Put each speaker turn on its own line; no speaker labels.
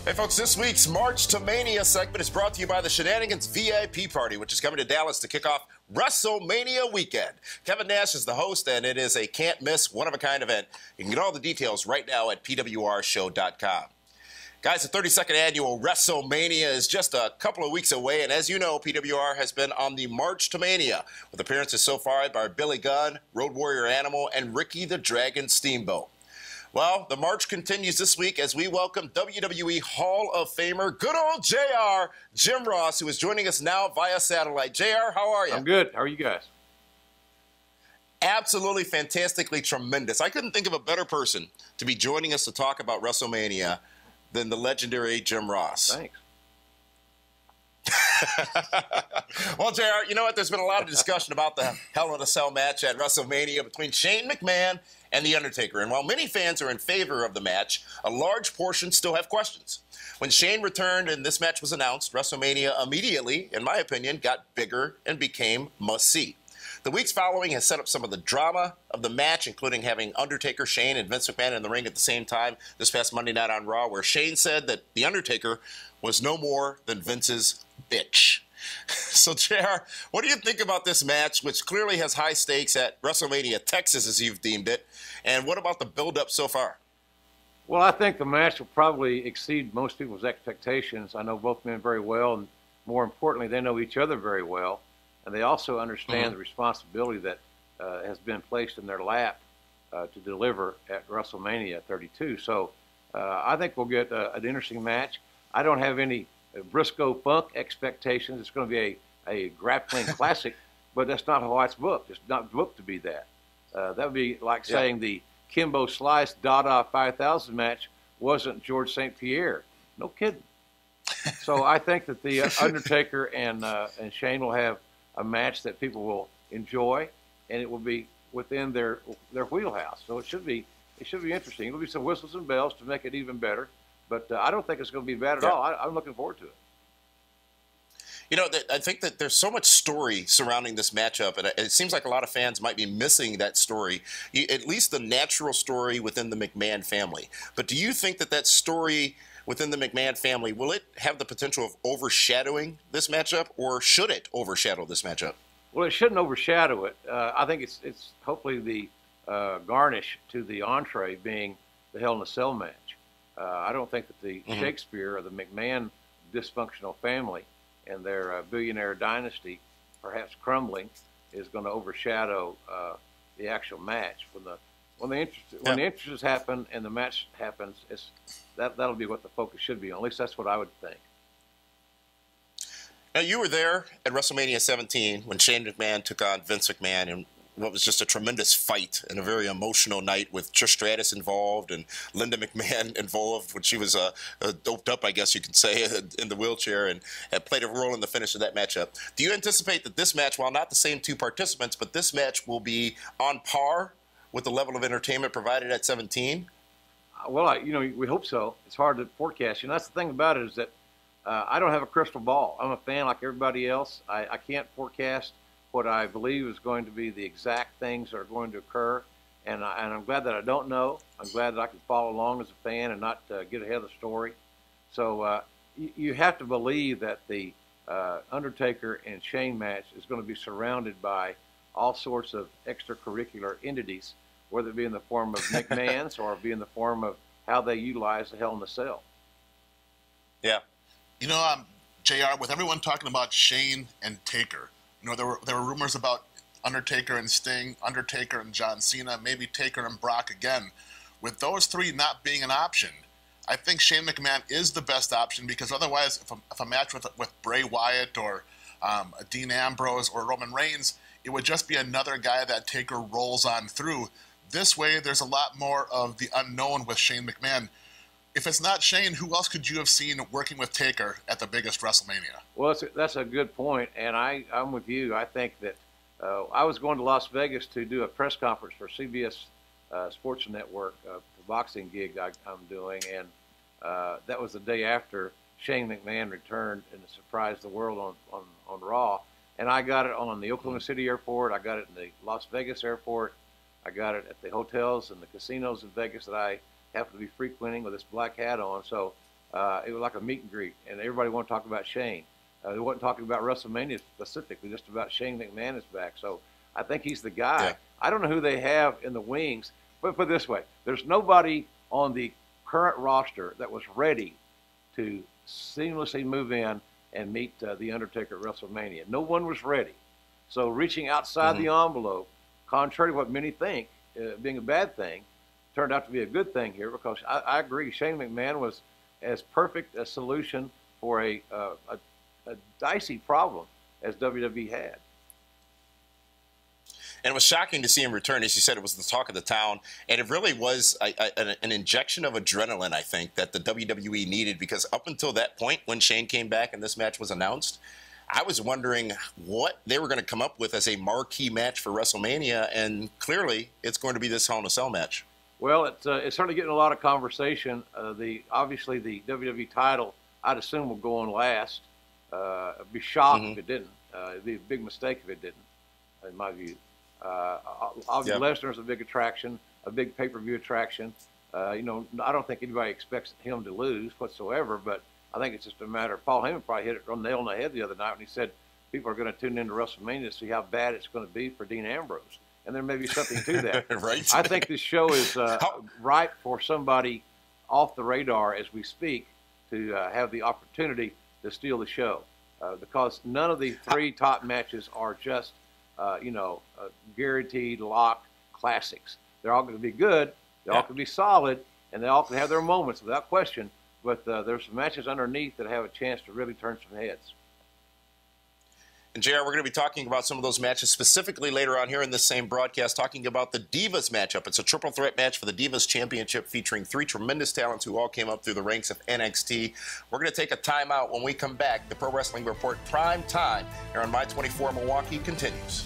Hey folks, this week's March to Mania segment is brought to you by the Shenanigans VIP Party, which is coming to Dallas to kick off WrestleMania weekend. Kevin Nash is the host, and it is a can't-miss, one-of-a-kind event. You can get all the details right now at PWRshow.com. Guys, the 32nd annual WrestleMania is just a couple of weeks away, and as you know, PWR has been on the March to Mania, with appearances so far by Billy Gunn, Road Warrior Animal, and Ricky the Dragon Steamboat. Well, the march continues this week as we welcome WWE Hall of Famer, good old JR, Jim Ross, who is joining us now via satellite. JR, how are you?
I'm good. How are you guys?
Absolutely fantastically tremendous. I couldn't think of a better person to be joining us to talk about WrestleMania than the legendary Jim Ross.
Thanks.
Well, JR, you know what? There's been a lot of discussion about the Hell in a Cell match at WrestleMania between Shane McMahon and The Undertaker. And while many fans are in favor of the match, a large portion still have questions. When Shane returned and this match was announced, WrestleMania immediately, in my opinion, got bigger and became must-see. The weeks following has set up some of the drama of the match, including having Undertaker, Shane, and Vince McMahon in the ring at the same time this past Monday night on Raw, where Shane said that The Undertaker was no more than Vince's bitch. So, JR, what do you think about this match, which clearly has high stakes at WrestleMania Texas, as you've deemed it, and what about the build-up so far?
Well, I think the match will probably exceed most people's expectations. I know both men very well, and more importantly, they know each other very well, and they also understand the responsibility that has been placed in their lap to deliver at WrestleMania 32. So I think we'll get an interesting match. I don't have any Briscoe Funk expectations. It's going to be a grappling classic, but that's not how it's booked. It's not booked to be that. That would be like saying the Kimbo Slice Dada 5000 match wasn't George St. Pierre. No kidding. So I think that the Undertaker and Shane will have a match that people will enjoy, and it will be within their wheelhouse. So it should be interesting. It'll be some whistles and bells to make it even better. But I don't think it's going to be bad at all. I'm looking forward to it.
You know, I think that there's so much story surrounding this matchup, and it seems like a lot of fans might be missing that story, at least the natural story within the McMahon family. But do you think that that story within the McMahon family, will it have the potential of overshadowing this matchup, or should it overshadow this matchup?
Well, it shouldn't overshadow it. I think it's hopefully the garnish to the entree being the Hell in a Cell match. I don't think that the Shakespeare or the McMahon dysfunctional family and their billionaire dynasty, perhaps crumbling, is going to overshadow the actual match. When the interests happen and the match happens, that'll be what the focus should be on. At least that's what I would think.
Now, you were there at WrestleMania 17 when Shane McMahon took on Vince McMahon in what was just a tremendous fight and a very emotional night with Trish Stratus involved and Linda McMahon involved when she was doped up, I guess you could say, in the wheelchair, and had played a role in the finish of that matchup. Do you anticipate that this match, while not the same two participants, but this match will be on par with the level of entertainment provided at 17?
Well, we hope so. It's hard to forecast. That's the thing about it is that I don't have a crystal ball. I'm a fan like everybody else. I can't forecast what I believe is going to be the exact things that are going to occur, and I'm glad that I don't know. I'm glad that I can follow along as a fan and not get ahead of the story. So you have to believe that the Undertaker and Shane match is going to be surrounded by all sorts of extracurricular entities, whether it be in the form of McMahon's or be in the form of how they utilize the Hell in a Cell.
Yeah.
JR, with everyone talking about Shane and Taker, there were rumors about Undertaker and Sting, Undertaker and John Cena, maybe Taker and Brock again. With those three not being an option, I think Shane McMahon is the best option, because otherwise, if a match with Bray Wyatt or Dean Ambrose or Roman Reigns, it would just be another guy that Taker rolls on through. This way, there's a lot more of the unknown with Shane McMahon. If it's not Shane, who else could you have seen working with Taker at the biggest WrestleMania?
Well, that's a good point, and I'm with you. I think that I was going to Las Vegas to do a press conference for CBS Sports Network, the boxing gig I'm doing, and that was the day after Shane McMahon returned and surprised the world on Raw. And I got it on the Oklahoma City airport. I got it in the Las Vegas airport. I got it at the hotels and the casinos in Vegas that I happen to be frequenting with this black hat on. So It was like a meet and greet, and everybody wanted to talk about Shane. They wasn't talking about WrestleMania specifically, just about Shane McMahon is back. So I think he's the guy.
Yeah.
I don't know who they have in the wings, but put it this way, there's nobody on the current roster that was ready to seamlessly move in and meet The Undertaker at WrestleMania. No one was ready. So reaching outside the envelope, contrary to what many think, being a bad thing, turned out to be a good thing here, because I agree, Shane McMahon was as perfect a solution for a dicey problem as WWE had.
And it was shocking to see him return. As you said, it was the talk of the town. And it really was an injection of adrenaline, I think, that the WWE needed, because up until that point, when Shane came back and this match was announced, I was wondering what they were going to come up with as a marquee match for WrestleMania, and clearly it's going to be this Hell in a Cell match.
Well, it's certainly getting a lot of conversation. Obviously, the WWE title, I'd assume, will go on last. I'd be shocked if it didn't. It'd be a big mistake if it didn't, in my view. Obviously, Lesnar's a big attraction, a big pay-per-view attraction. I don't think anybody expects him to lose whatsoever, but I think it's just a matter of Paul Heyman probably hit it on the nail on the head the other night when he said people are going to tune into WrestleMania to see how bad it's going to be for Dean Ambrose. And there may be something to that.
Right.
I think this show is ripe for somebody off the radar as we speak to have the opportunity to steal the show, because none of the three top matches are just guaranteed lock classics. They're all going to be good, they all can be solid, and they all can have their moments without question, but there's some matches underneath that have a chance to really turn some heads.
And JR, we're going to be talking about some of those matches specifically later on here in this same broadcast, talking about the Divas matchup. It's a triple threat match for the Divas Championship featuring three tremendous talents who all came up through the ranks of NXT. We're going to take a timeout. When we come back, the Pro Wrestling Report Prime Time here on My 24 Milwaukee continues.